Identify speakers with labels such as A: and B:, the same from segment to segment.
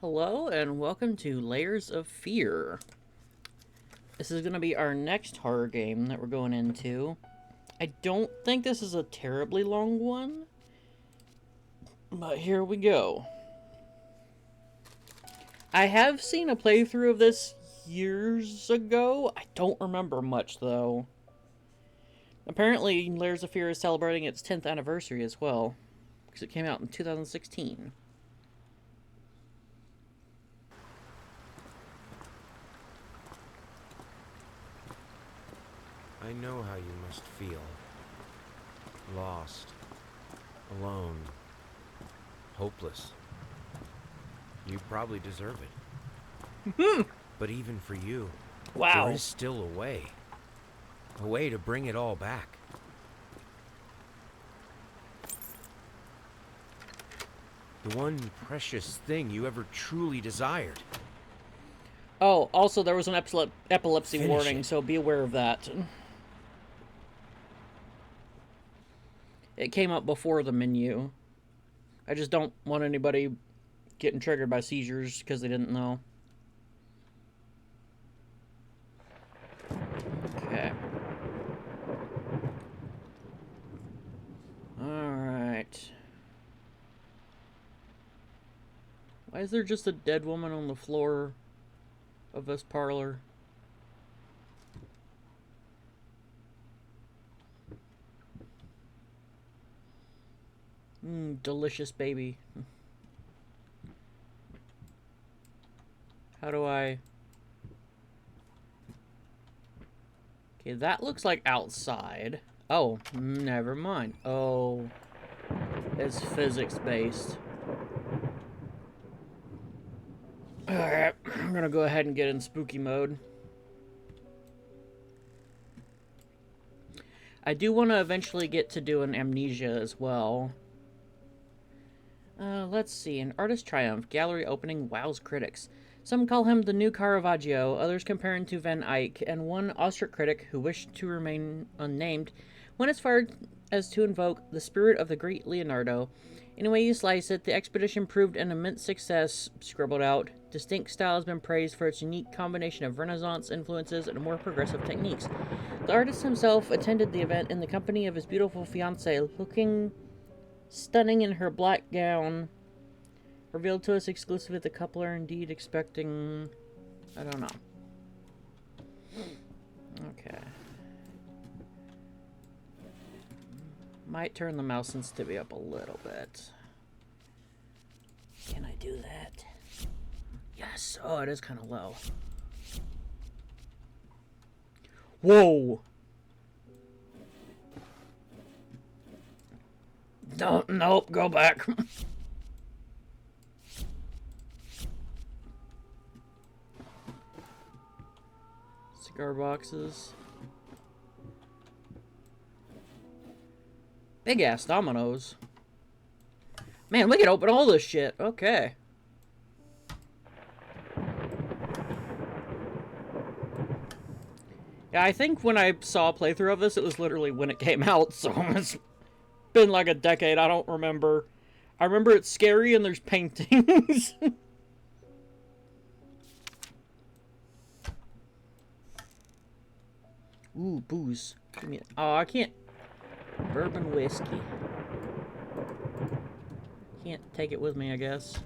A: Hello and welcome to Layers of Fear. This is going to be our next horror game that we're going into. I don't think this is a terribly long one, but here we go. I have seen a playthrough of this years ago. I don't remember much though. Apparently, Layers of Fear is celebrating its 10th anniversary as well, because it came out in 2016.
B: I know how you must feel. Lost. Alone. Hopeless. You probably deserve it. But even for you,
A: Wow.
B: there is still a way. A way to bring it all back. The one precious thing you ever truly desired.
A: Oh, also there was an epilepsy
B: Finish
A: warning,
B: it.
A: so be aware of that. It came up before the menu. I just don't want anybody getting triggered by seizures because they didn't know. Okay. Alright. Why is there just a dead woman on the floor of this parlor? Delicious baby. How do I... Okay, that looks like outside. Oh, never mind. Oh, it's physics-based. Alright, I'm gonna go ahead and get in spooky mode. I do want to eventually get to do an amnesia as well. Let's see. An artist triumph. Gallery opening wows critics. Some call him the new Caravaggio, others compare him to Van Eyck, and one awestruck critic, who wished to remain unnamed, went as far as to invoke the spirit of the great Leonardo. Any way you slice it, the expedition proved an immense success, scribbled out. Distinct style has been praised for its unique combination of Renaissance influences and more progressive techniques. The artist himself attended the event in the company of his beautiful fiancée, looking stunning in her black gown. Revealed to us exclusively, the couple are indeed expecting... I don't know. Okay. Might turn the mouse sensitivity up a little bit. Can I do that? Yes! Oh, it is kind of low. Whoa! Don't, nope, go back. Cigar boxes. Big ass dominoes. Man, we can open all this shit. Okay. Yeah, I think when I saw a playthrough of this, it was literally when it came out, so it's been like a decade. I don't remember. I remember it's scary and there's paintings. Ooh, booze. Give me. Oh, I can't. Bourbon whiskey. Can't take it with me, I guess.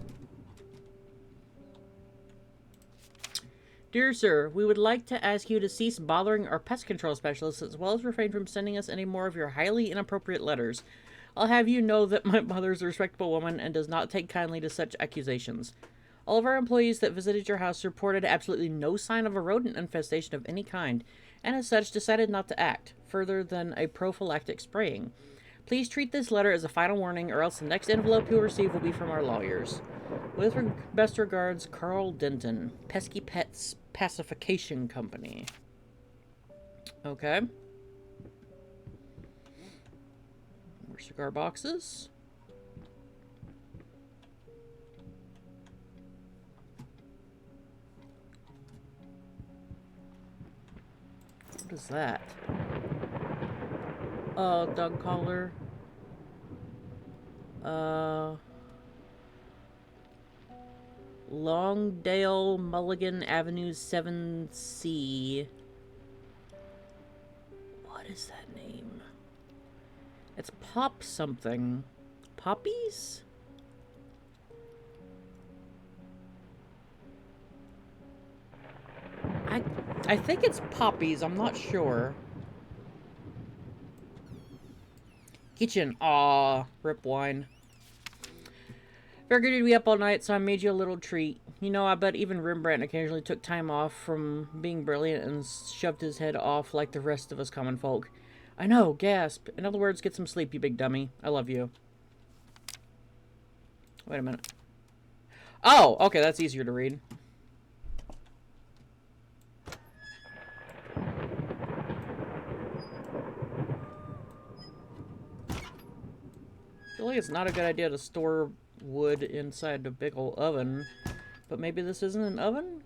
A: Dear sir, we would like to ask you to cease bothering our pest control specialists, as well as refrain from sending us any more of your highly inappropriate letters. I'll have you know that my mother is a respectable woman and does not take kindly to such accusations. All of our employees that visited your house reported absolutely no sign of a rodent infestation of any kind, and as such decided not to act, further than a prophylactic spraying. Please treat this letter as a final warning, or else the next envelope you'll receive will be from our lawyers. With best regards, Carl Denton, Pesky Pets Pacification Company. Okay. More cigar boxes. What is that? Dog collar. Longdale Mulligan Avenue 7C. What is that name? It's Pop something. Poppies? I think it's Poppies, I'm not sure. Kitchen. Aw, rip wine. Figured you'd be up all night, so I made you a little treat. You know, I bet even Rembrandt occasionally took time off from being brilliant and shoved his head off like the rest of us common folk. I know, gasp. In other words, get some sleep, you big dummy. I love you. Wait a minute. Oh, okay, that's easier to read. I feel like it's not a good idea to store wood inside a big old oven. But maybe this isn't an oven?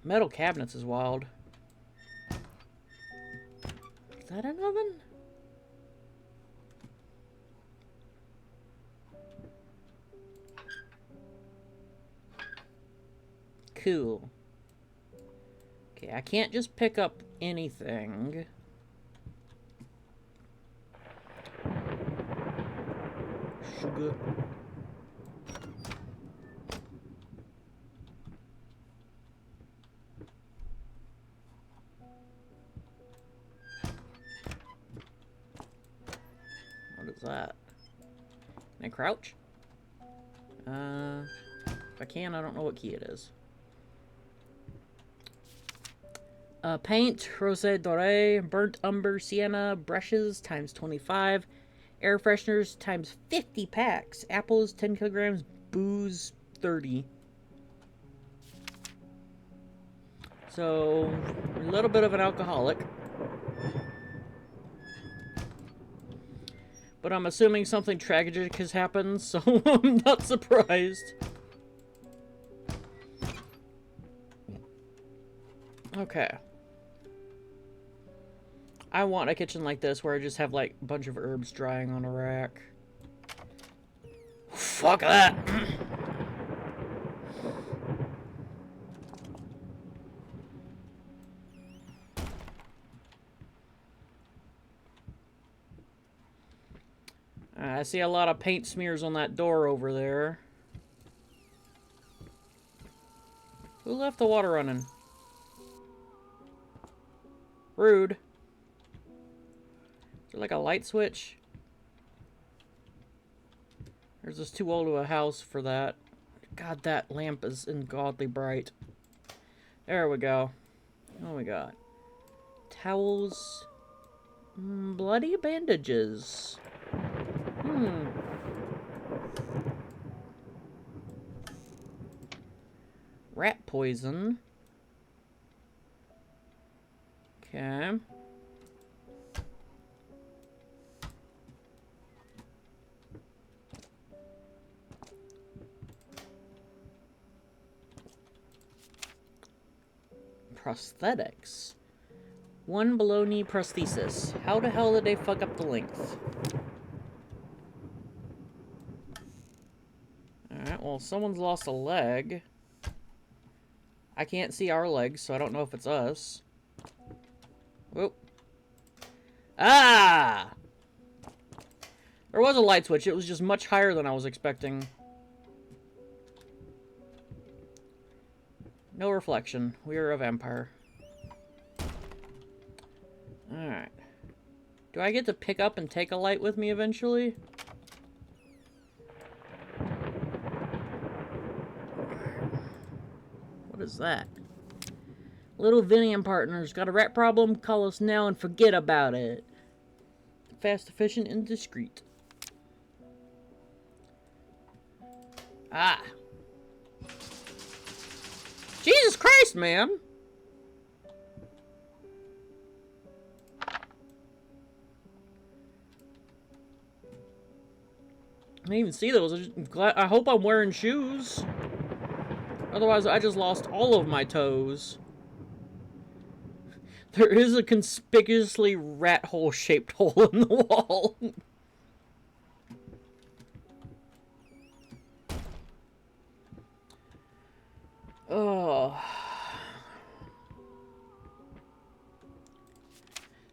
A: Metal cabinets is wild. Is that an oven? Cool. Okay, I can't just pick up anything. Sugar. What is that? Can I crouch? If I can, I don't know what key it is. Paint, rosé doré, burnt umber, sienna, brushes times 25, air fresheners times 50 packs, apples 10 kilograms, booze 30. So, a little bit of an alcoholic. But I'm assuming something tragic has happened, so I'm not surprised. Okay. I want a kitchen like this where I just have like a bunch of herbs drying on a rack. Fuck that! I see a lot of paint smears on that door over there. Who left the water running? Rude. Is there like a light switch? There's just too old of a house for that. God, that lamp is ungodly bright. There we go. What do we got? Towels. Bloody bandages. Rat poison. Okay. Prosthetics. One below knee prosthesis. How the hell did they fuck up the length? Alright, well, someone's lost a leg. I can't see our legs, so I don't know if it's us. Whoop. Ah! There was a light switch. It was just much higher than I was expecting. No reflection. We are a vampire. Alright. Do I get to pick up and take a light with me eventually? What is that? Little Vinny and partners. Got a rat problem? Call us now and forget about it. Fast, efficient, and discreet. Ah. Jesus Christ, man! I didn't even see those. I hope I'm wearing shoes. Otherwise, I just lost all of my toes. There is a conspicuously rat hole-shaped hole in the wall.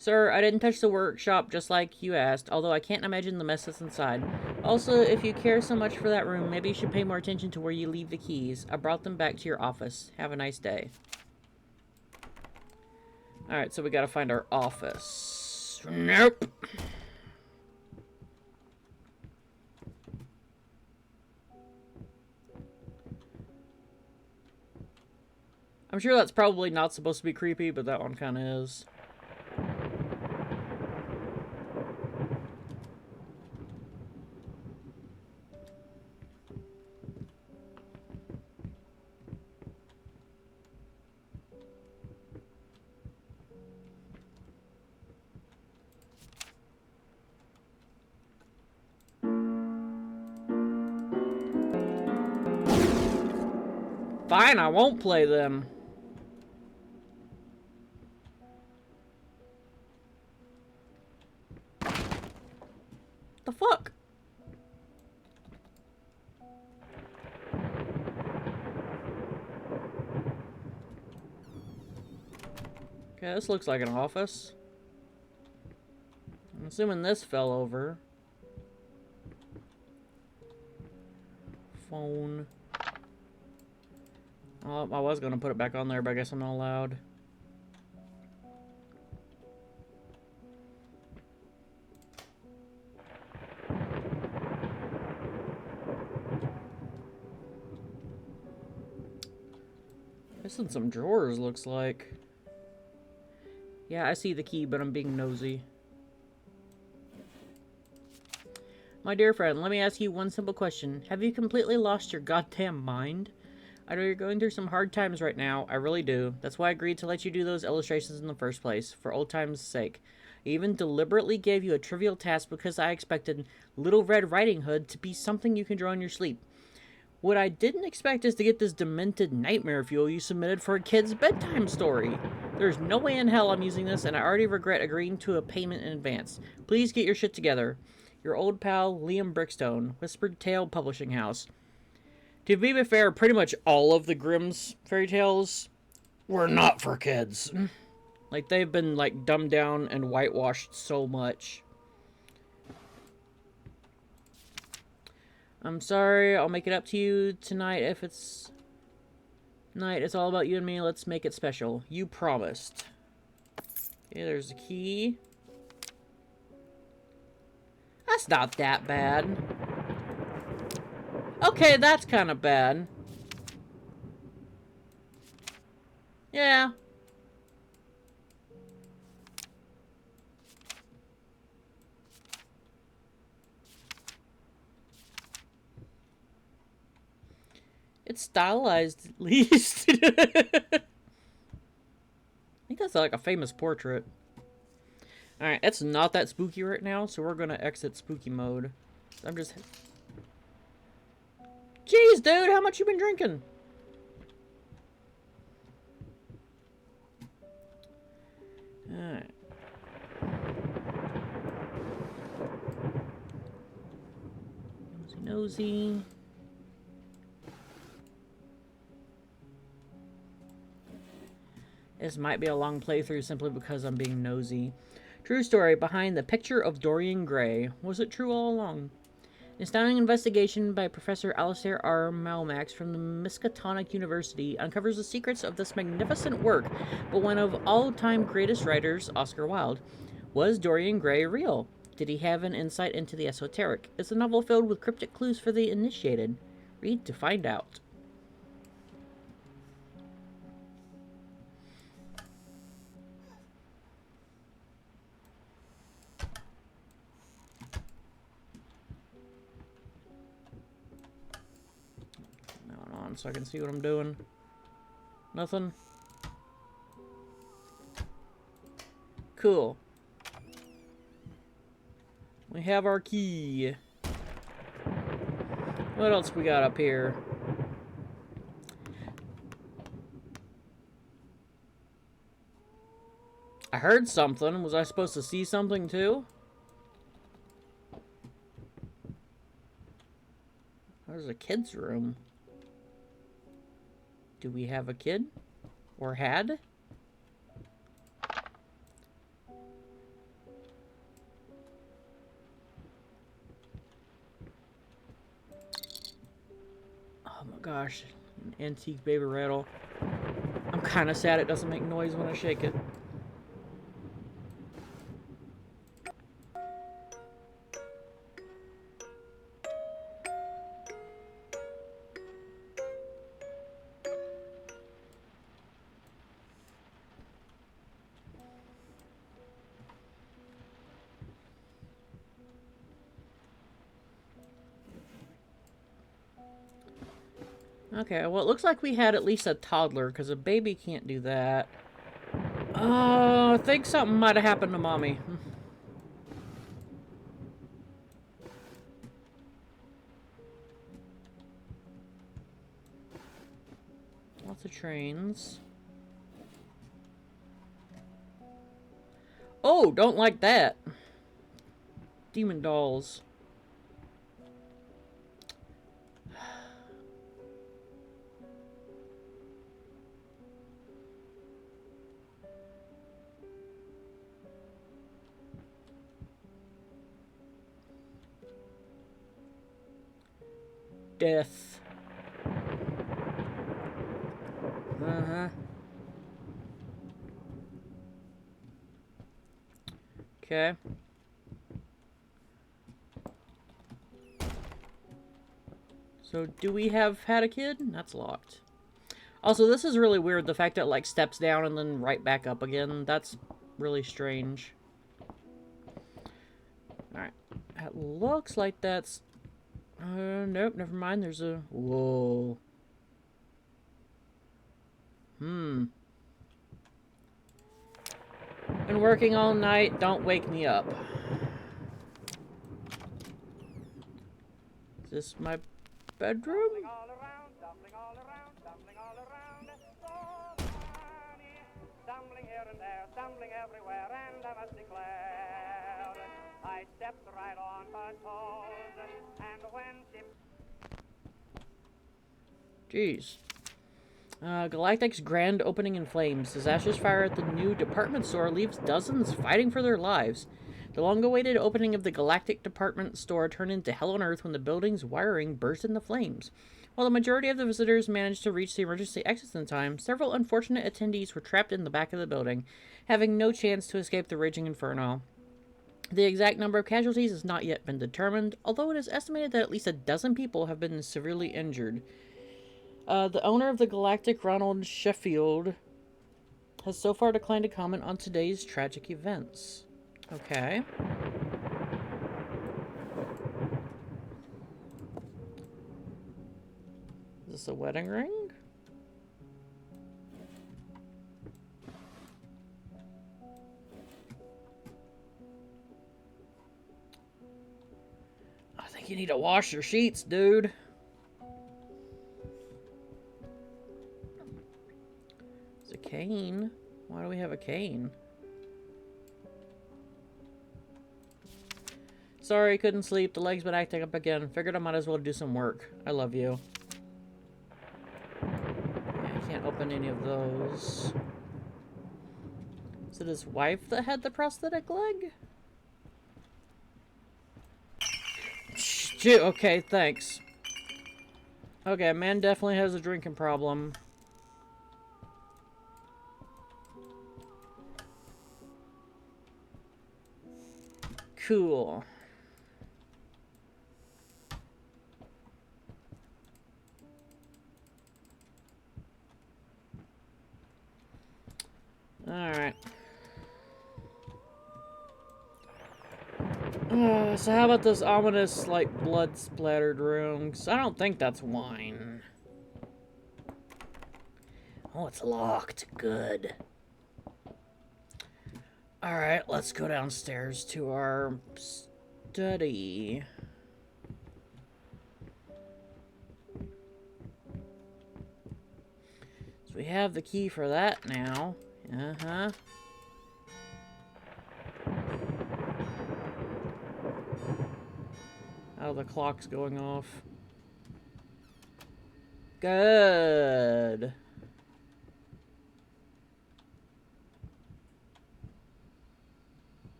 A: Sir, I didn't touch the workshop just like you asked, although I can't imagine the mess that's inside. Also, if you care so much for that room, maybe you should pay more attention to where you leave the keys. I brought them back to your office. Have a nice day. Alright, so we gotta find our office. Nope. I'm sure that's probably not supposed to be creepy, but that one kind of is. Fine, I won't play them. The fuck? Okay, this looks like an office. I'm assuming this fell over. Phone. Oh, I was gonna put it back on there, but I guess I'm not allowed. This in some drawers, looks like. Yeah, I see the key, but I'm being nosy. My dear friend, let me ask you one simple question. Have you completely lost your goddamn mind? I know you're going through some hard times right now. I really do. That's why I agreed to let you do those illustrations in the first place, for old times' sake. I even deliberately gave you a trivial task because I expected Little Red Riding Hood to be something you can draw in your sleep. What I didn't expect is to get this demented nightmare fuel you submitted for a kid's bedtime story. There's no way in hell I'm using this, and I already regret agreeing to a payment in advance. Please get your shit together. Your old pal, Liam Brickstone, Whispered Tale Publishing House. To be fair, pretty much all of the Grimm's fairy tales were not for kids. Like, they've been, like, dumbed down and whitewashed so much. I'm sorry, I'll make it up to you tonight if it's... Night, it's all about you and me, let's make it special. You promised. Okay, there's the key. That's not that bad. Okay, that's kind of bad. Yeah. It's stylized, at least. I think that's like a famous portrait. Alright, it's not that spooky right now, so we're gonna exit spooky mode. I'm just... Jeez, dude, how much you been drinking? Alright. Nosy. This might be a long playthrough simply because I'm being nosy. True story behind the picture of Dorian Gray. Was it true all along? An astounding investigation by Professor Alistair R. Malmax from the Miskatonic University uncovers the secrets of this magnificent work by one of all-time greatest writers, Oscar Wilde. Was Dorian Gray real? Did he have an insight into the esoteric? Is the novel filled with cryptic clues for the initiated? Read to find out. So I can see what I'm doing. Nothing? Cool. We have our key. What else we got up here? I heard something. Was I supposed to see something too? There's a kid's room. Do we have a kid? Or had? Oh my gosh. An antique baby rattle. I'm kind of sad it doesn't make noise when I shake it. Okay, well, it looks like we had at least a toddler, because a baby can't do that. Oh, I think something might have happened to Mommy. Lots of trains. Oh, don't like that. Demon dolls. Death. Uh-huh. Okay. So, do we have had a kid? That's locked. Also, this is really weird, the fact that it, like, steps down and then right back up again. That's really strange. Alright. It looks like that's... nope, never mind. There's a... Whoa. Been working all night. Don't wake me up. Is this my bedroom?
C: Stumbling here and there, stumbling everywhere, and I must declare I stepped right on her toes, and when she...
A: Jeez. Galactic's grand opening in flames. Disastrous fire at the new department store leaves dozens fighting for their lives. The long-awaited opening of the Galactic department store turned into hell on Earth when the building's wiring burst into flames. While the majority of the visitors managed to reach the emergency exits in time, several unfortunate attendees were trapped in the back of the building, having no chance to escape the raging inferno. The exact number of casualties has not yet been determined, although it is estimated that at least a dozen people have been severely injured. The owner of the Galactic, Ronald Sheffield, has so far declined to comment on today's tragic events. Okay. Is this a wedding ring? I think you need to wash your sheets, dude. It's a cane. Why do we have a cane? Sorry, couldn't sleep. The leg's been acting up again. Figured I might as well do some work. I love you. Yeah, I can't open any of those. Is it his wife that had the prosthetic leg? Okay, thanks. Okay, man definitely has a drinking problem. Cool. Alright. So how about this ominous, like, blood-splattered room? 'Cause I don't think that's wine. Oh, it's locked. Good. Alright, let's go downstairs to our study. So we have the key for that now. Uh-huh. Oh, the clock's going off. Good.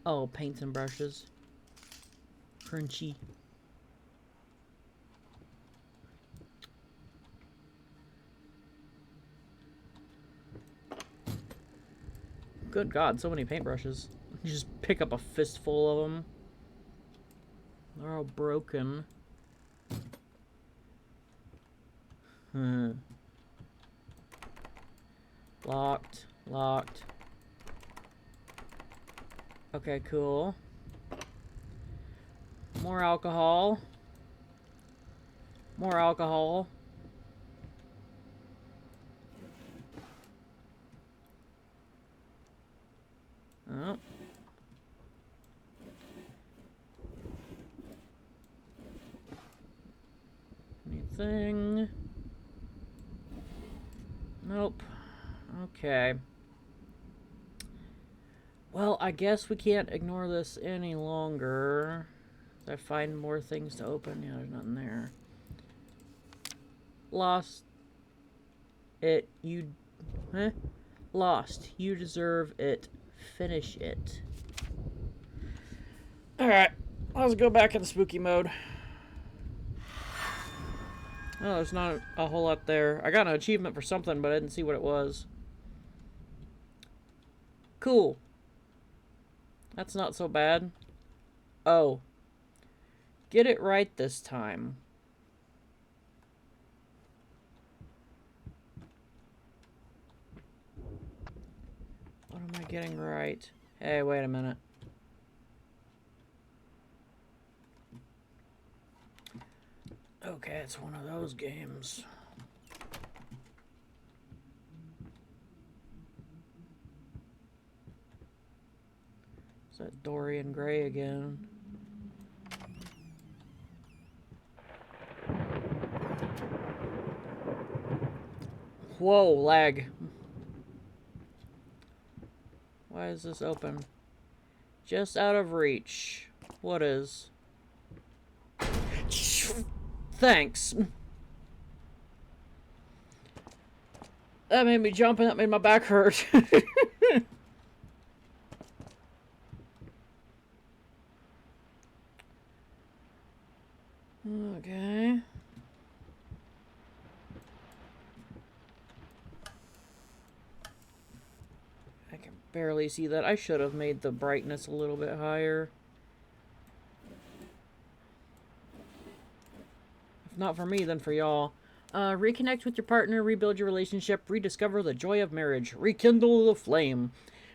A: Oh, paints and brushes. Crunchy. Good God, so many paintbrushes. You just pick up a fistful of them. They're all broken. Locked. Locked. Okay, cool. More alcohol. More alcohol. Oh. Anything? Nope. Okay. Well, I guess we can't ignore this any longer. I find more things to open. Yeah, there's nothing there. Lost. It. You. Huh? Lost. You deserve it. Finish it. Alright. Let's go back into spooky mode. Oh, there's not a whole lot there. I got an achievement for something, but I didn't see what it was. Cool. That's not so bad. Oh. Get it right this time. What am I getting right? Hey, wait a minute. Okay, it's one of those games. Is that Dorian Gray again? Whoa, lag. Why is this open? Just out of reach. What is? Thanks. That made me jump and that made my back hurt. Okay. I can barely see that. I should have made the brightness a little bit higher. If not for me, then for y'all. Reconnect with your partner, rebuild your relationship, rediscover the joy of marriage, rekindle the flame.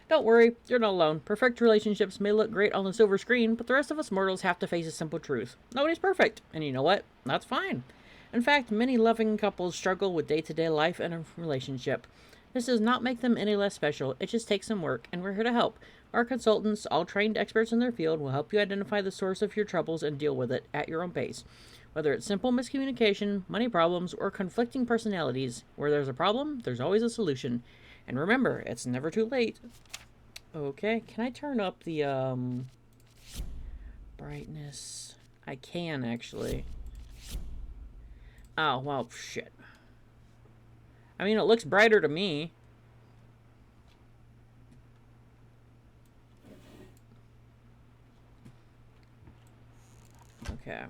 A: Don't worry, you're not alone. Perfect relationships may look great on the silver screen, but the rest of us mortals have to face a simple truth. Nobody's perfect, and you know what? That's fine. In fact, many loving couples struggle with day-to-day life and a relationship. This does not make them any less special, it just takes some work, and we're here to help. Our consultants, all trained experts in their field, will help you identify the source of your troubles and deal with it at your own pace. Whether it's simple miscommunication, money problems, or conflicting personalities, where there's a problem, there's always a solution. And remember, it's never too late. Okay, can I turn up the, brightness? I can, actually. Oh, well, shit. I mean, it looks brighter to me. Okay.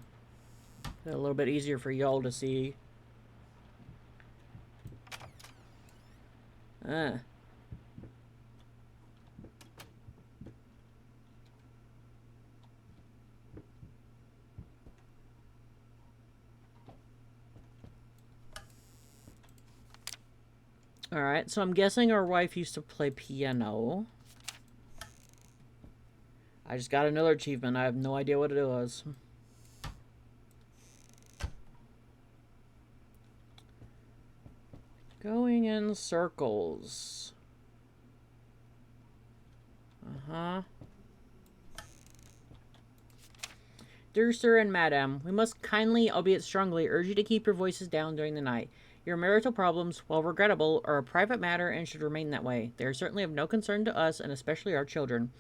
A: A little bit easier for y'all to see. Alright, so I'm guessing our wife used to play piano. I just got another achievement. I have no idea what it was. Going in circles. Uh-huh. Dear Sir and Madam, we must kindly, albeit strongly, urge you to keep your voices down during the night. Your marital problems, while regrettable, are a private matter and should remain that way. They are certainly of no concern to us, and especially our children.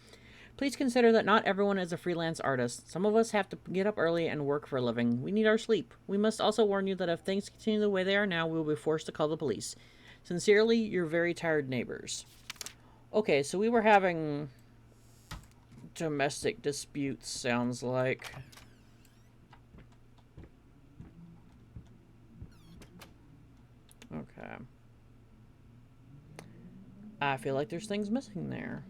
A: Please consider that not everyone is a freelance artist. Some of us have to get up early and work for a living. We need our sleep. We must also warn you that if things continue the way they are now, we will be forced to call the police. Sincerely, your very tired neighbors. Okay, so we were having domestic disputes sounds like. Okay. I feel like there's things missing there.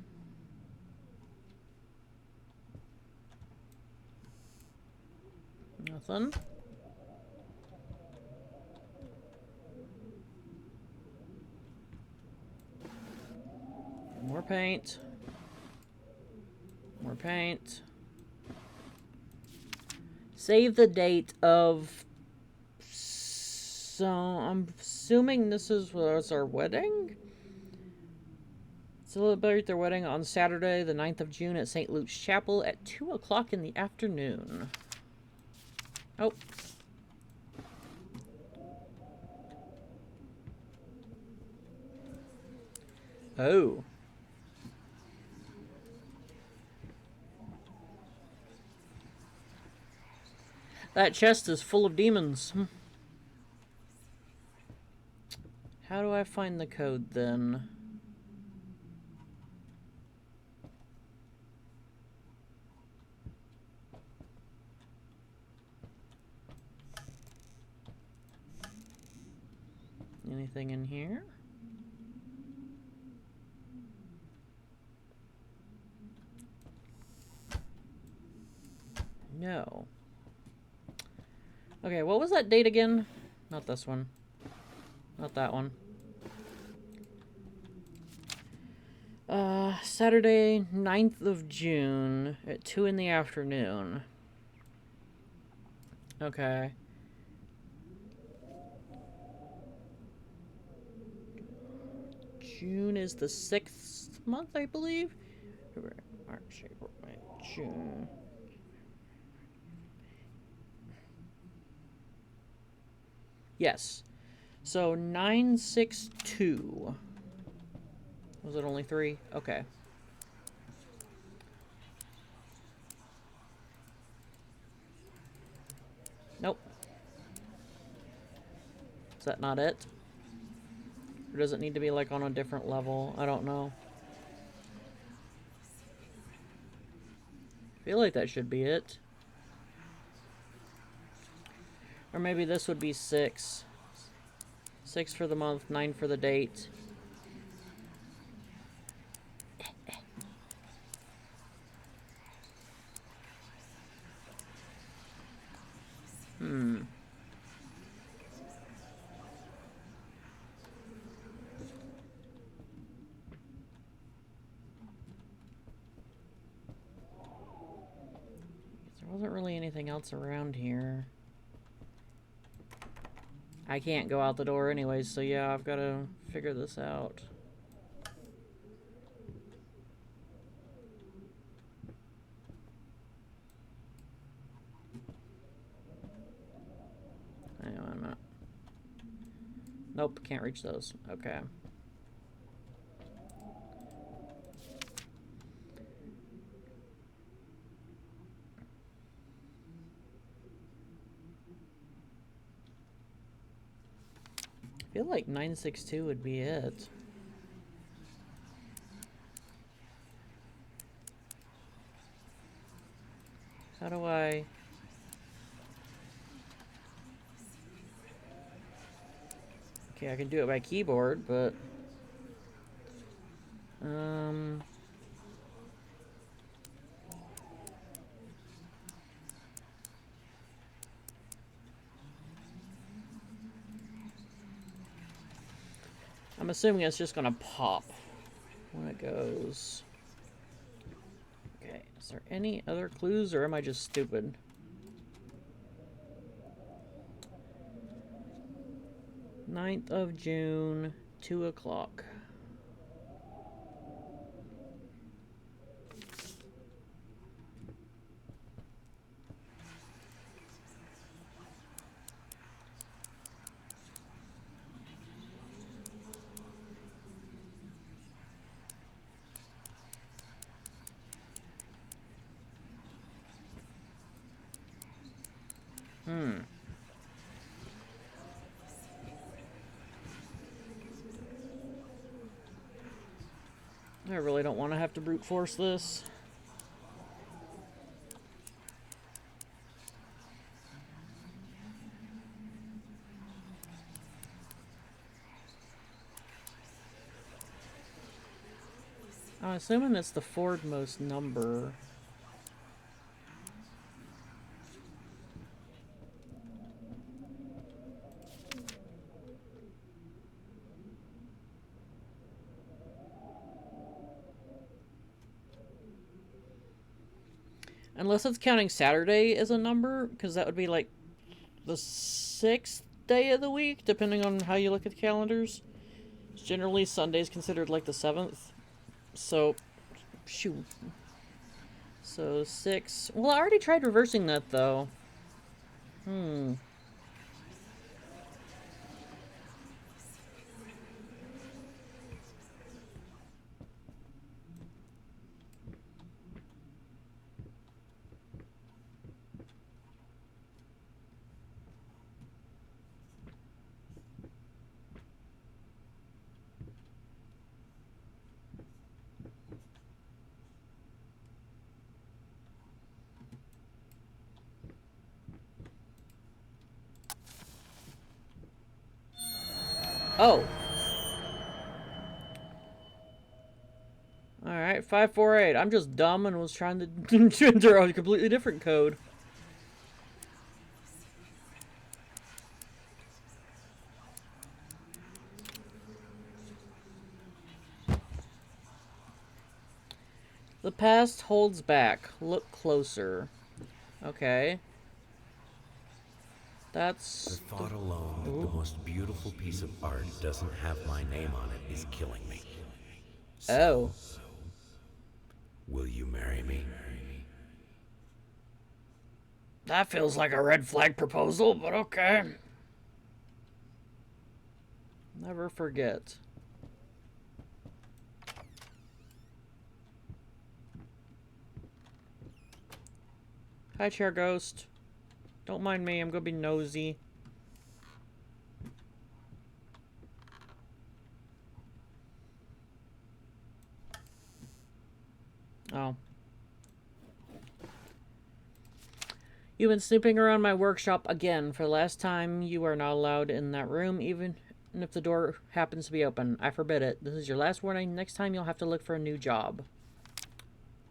A: Nothing. More paint. More paint. Save the date of... So, I'm assuming this was our wedding? Celebrate their wedding on Saturday, the 9th of June at St. Luke's Chapel at 2 o'clock in the afternoon. Oh. Oh. That chest is full of demons. How do I find the code then? Anything in here? No. Okay, what was that date again? Not this one. Not that one. Saturday, 9th of June at 2 in the afternoon. Okay. June is the 6th month, I believe. February, March, April, May, June. Yes. So 962. Was it only 3? Okay. Nope. Is that not it? Or does it need to be like on a different level? I don't know. I feel like that should be it. Or maybe this would be 6. 6 for the month, 9 for the date. There wasn't really anything else around here. I can't go out the door anyways, so yeah, I've got to figure this out. Hang on a minute. Nope, can't reach those. Okay. I feel like 962 would be it. How do I... Okay, I can do it by keyboard, but... I'm assuming it's just gonna pop when it goes. Okay, is there any other clues, or am I just stupid? Ninth of June, 2 o'clock. I really don't want to have to brute force this. I'm assuming it's the Fordmost number. Unless it's counting Saturday as a number, because that would be like the 6th day of the week, depending on how you look at the calendars. Generally, Sunday's considered like the 7th. So, shoot. So, 6. Well, I already tried reversing that, though. Oh. Alright, 548. I'm just dumb and was trying to enter a completely different code. The past holds back. Look closer. Okay.
B: The
A: That's...
B: thought alone that the most beautiful piece of art doesn't have my name on it is killing me.
A: Oh.
B: Will you marry me?
A: That feels like a red flag proposal, but okay. Never forget. Hi, Chair Ghost. Don't mind me, I'm gonna be nosy. Oh. You've been snooping around my workshop again. For the last time, you are not allowed in that room, even if the door happens to be open. I forbid it. This is your last warning. Next time, you'll have to look for a new job.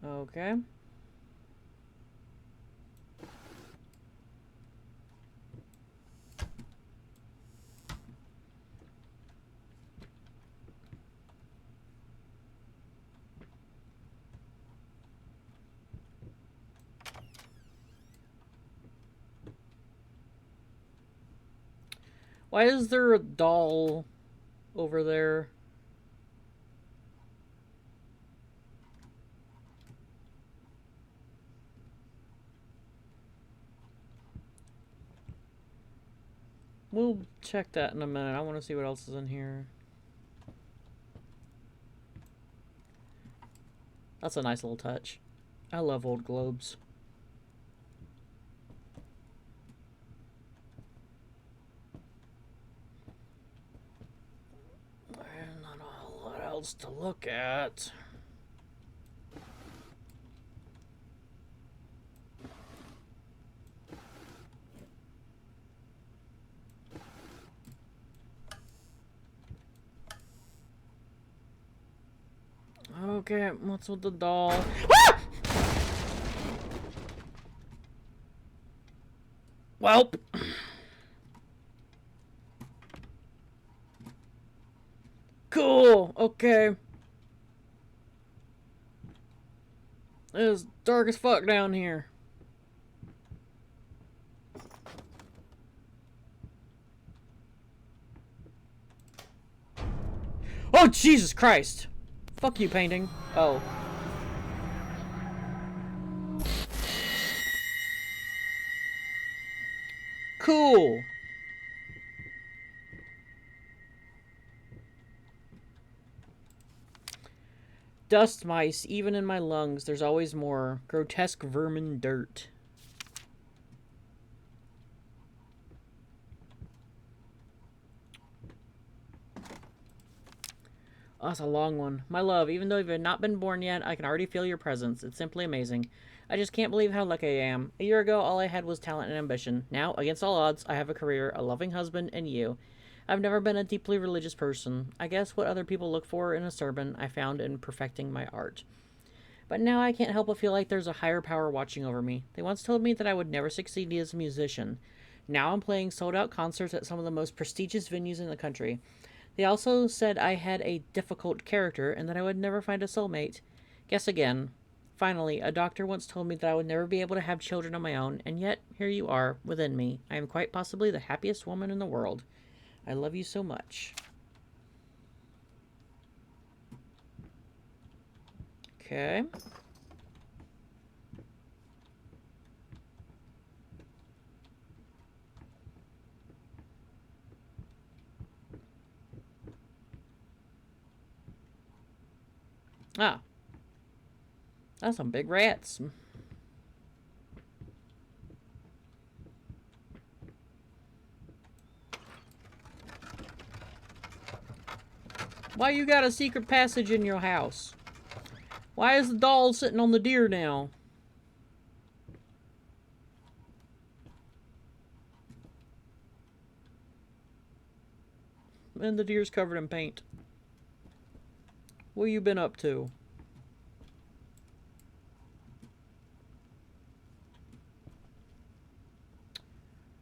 A: Okay. Why is there a doll over there? We'll check that in a minute. I want to see what else is in here. That's a nice little touch. I love old globes. There's not a whole lot else to look at. Okay, what's with the doll? Ah! Welp. Cool, okay. It's dark as fuck down here. Oh, Jesus Christ! Fuck you, painting. Oh. Cool. Dust mice, even in my lungs, there's always more. Grotesque vermin dirt. Oh, that's a long one. My love, even though you've not been born yet, I can already feel your presence. It's simply amazing. I just can't believe how lucky I am. A year ago, all I had was talent and ambition. Now, against all odds, I have a career, a loving husband, and you. I've never been a deeply religious person. I guess what other people look for in a sermon, I found in perfecting my art. But now I can't help but feel like there's a higher power watching over me. They once told me that I would never succeed as a musician. Now I'm playing sold out concerts at some of the most prestigious venues in the country. They also said I had a difficult character and that I would never find a soulmate. Guess again. Finally, a doctor once told me that I would never be able to have children on my own, and yet here you are, within me. I am quite possibly the happiest woman in the world. I love you so much. Okay. Ah, that's some big rats. Why you got a secret passage in your house? Why is the doll sitting on the deer now? And the deer's covered in paint. What you been up to?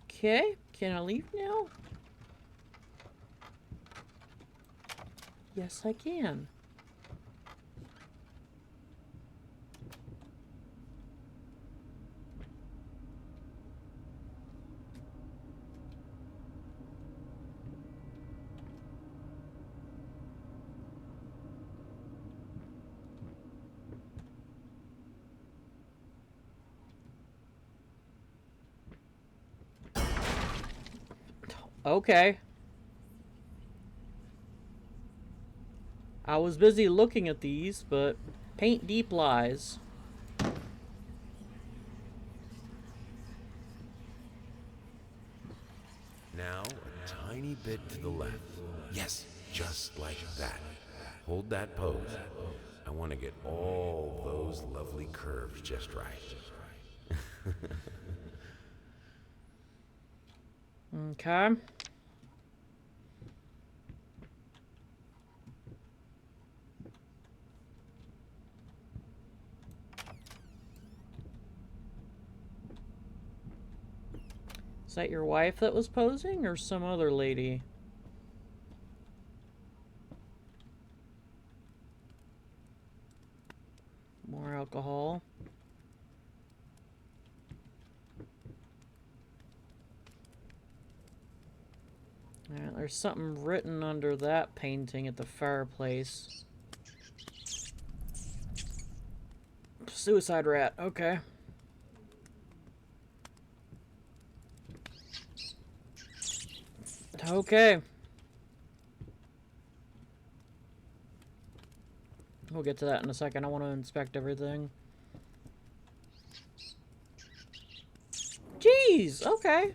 A: Okay, can I leave now? Yes, I can. Okay. I was busy looking at these, but paint deep lies.
B: Now, a tiny bit to the left. Yes, just like that. Hold that pose. I want to get all those lovely curves just right.
A: Okay. Is that your wife that was posing, or some other lady? More alcohol. Alright, there's something written under that painting at the fireplace. Suicide rat, okay. Okay. We'll get to that in a second. I want to inspect everything. Jeez, okay.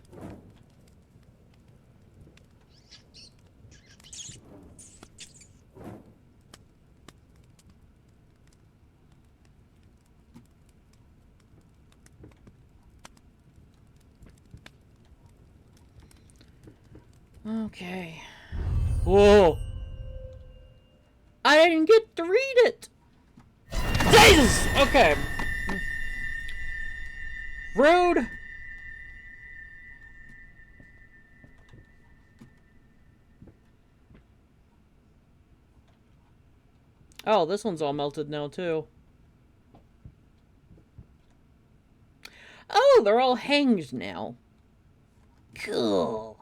A: Okay. Whoa. I didn't get to read it. Jesus! Okay. Rude. Oh, this one's all melted now, too. Oh, they're all hanged now. Cool.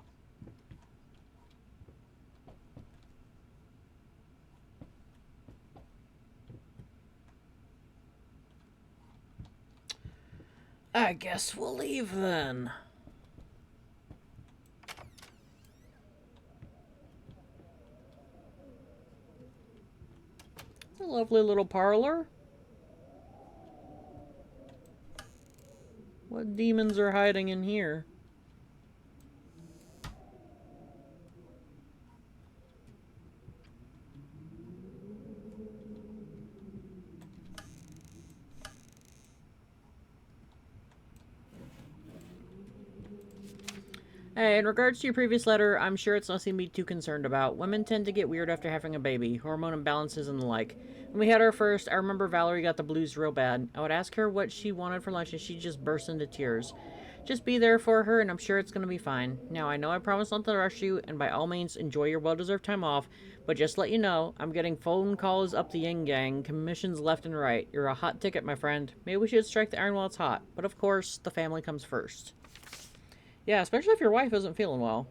A: I guess we'll leave then. It's a lovely little parlor. What demons are hiding in here? Hey, in regards to your previous letter, I'm sure it's nothing to be too concerned about. Women tend to get weird after having a baby, hormone imbalances and the like. When we had our first, I remember Valerie got the blues real bad. I would ask her what she wanted for lunch and she'd just burst into tears. Just be there for her and I'm sure it's gonna be fine. Now, I know I promised not to rush you, and by all means, enjoy your well-deserved time off, but just let you know, I'm getting phone calls up the yin gang, commissions left and right. You're a hot ticket, my friend. Maybe we should strike the iron while it's hot, but of course, the family comes first. Yeah, especially if your wife isn't feeling well.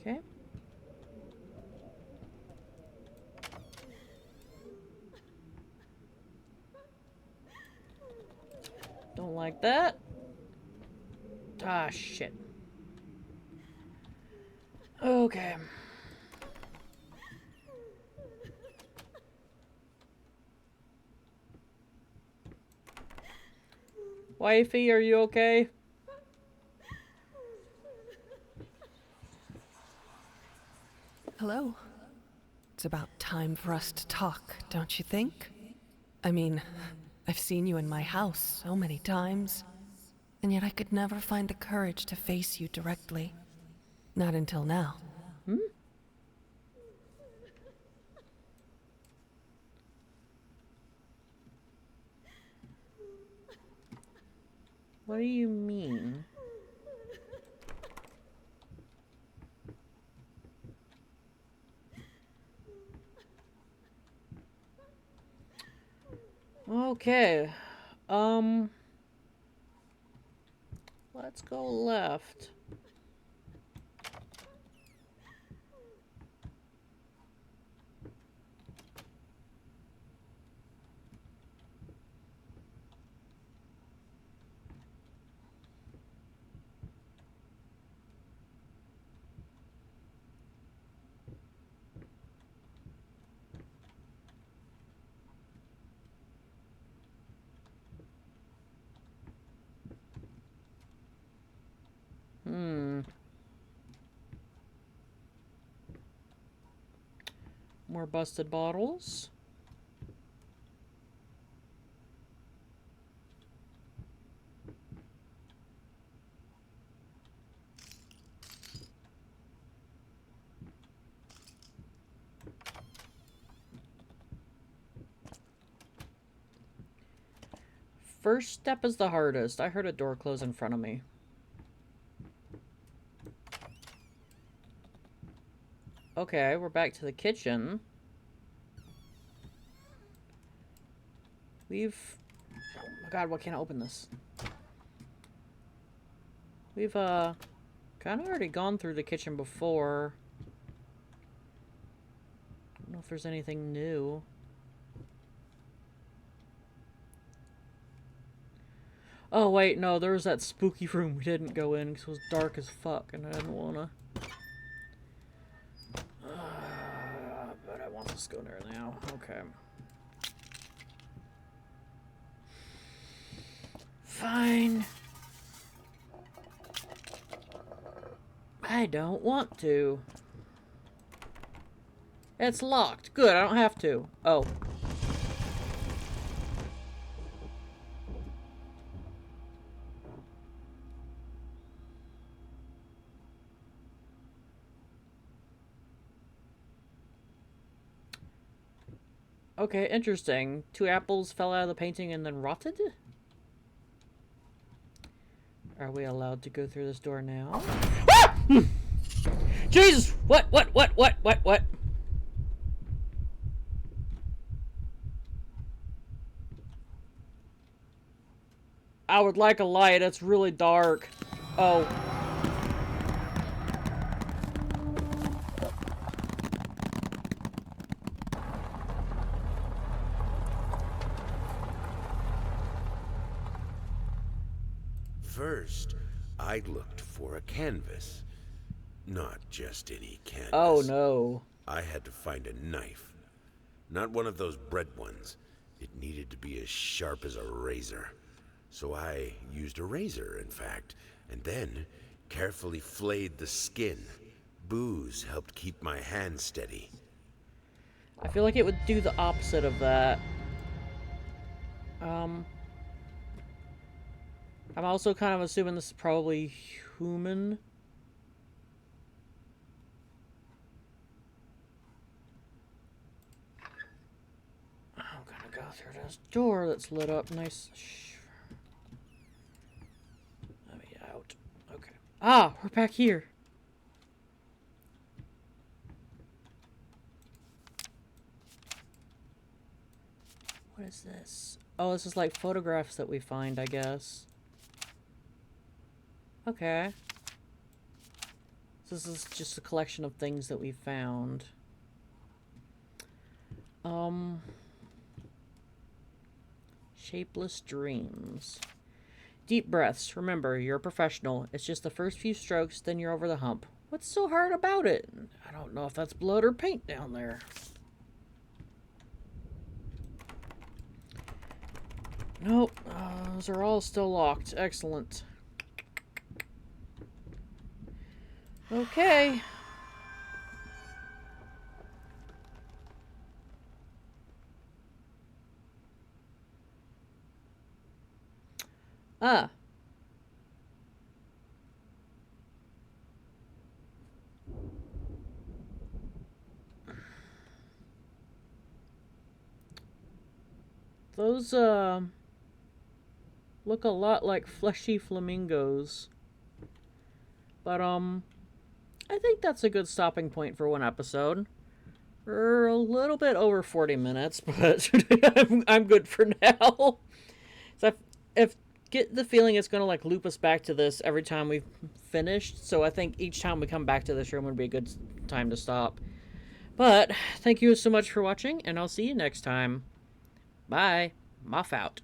A: Okay. Don't like that. Ah, shit. Okay. Wifey, are you okay?
D: Hello. It's about time for us to talk, don't you think? I mean, I've seen you in my house so many times, and yet I could never find the courage to face you directly. Not until now.
A: Hmm? What do you mean? Okay. Um, let's go left. Hmm. More busted bottles. First step is the hardest. I heard a door close in front of me. Okay, we're back to the kitchen. Oh my god, why can't I open this? We've, kind of already gone through the kitchen before. I don't know if there's anything new. Oh, wait, no, there was that spooky room we didn't go in because it was dark as fuck and I didn't wanna. But I want to go there now. Okay. Fine. I don't want to. It's locked. Good, I don't have to. Oh. Okay, interesting. 2 apples fell out of the painting and then rotted? Are we allowed to go through this door now? Ah! Jesus! What? I would like a light. It's really dark. Oh.
B: First, I looked for a canvas. Not just any canvas.
A: Oh no.
B: I had to find a knife. Not one of those bread ones. It needed to be as sharp as a razor. So I used a razor, in fact, and then carefully flayed the skin. Booze helped keep my hand steady.
A: I feel like it would do the opposite of that. I'm also kind of assuming this is probably human. I'm gonna go through this door that's lit up nice. Let me out. Okay. Ah, we're back here. What is this? Oh, this is like photographs that we find, I guess. Okay. So this is just a collection of things that we found. Shapeless dreams. Deep breaths. Remember, you're a professional. It's just the first few strokes, then you're over the hump. What's so hard about it? I don't know if that's blood or paint down there. Nope. Those are all still locked. Excellent. Okay. Ah. Those, look a lot like fleshy flamingos. But, I think that's a good stopping point for one episode. We're a little bit over 40 minutes, but I'm good for now. So if get the feeling it's going to like loop us back to this every time we've finished. So I think each time we come back to this room would be a good time to stop. But thank you so much for watching, and I'll see you next time. Bye. Moff out.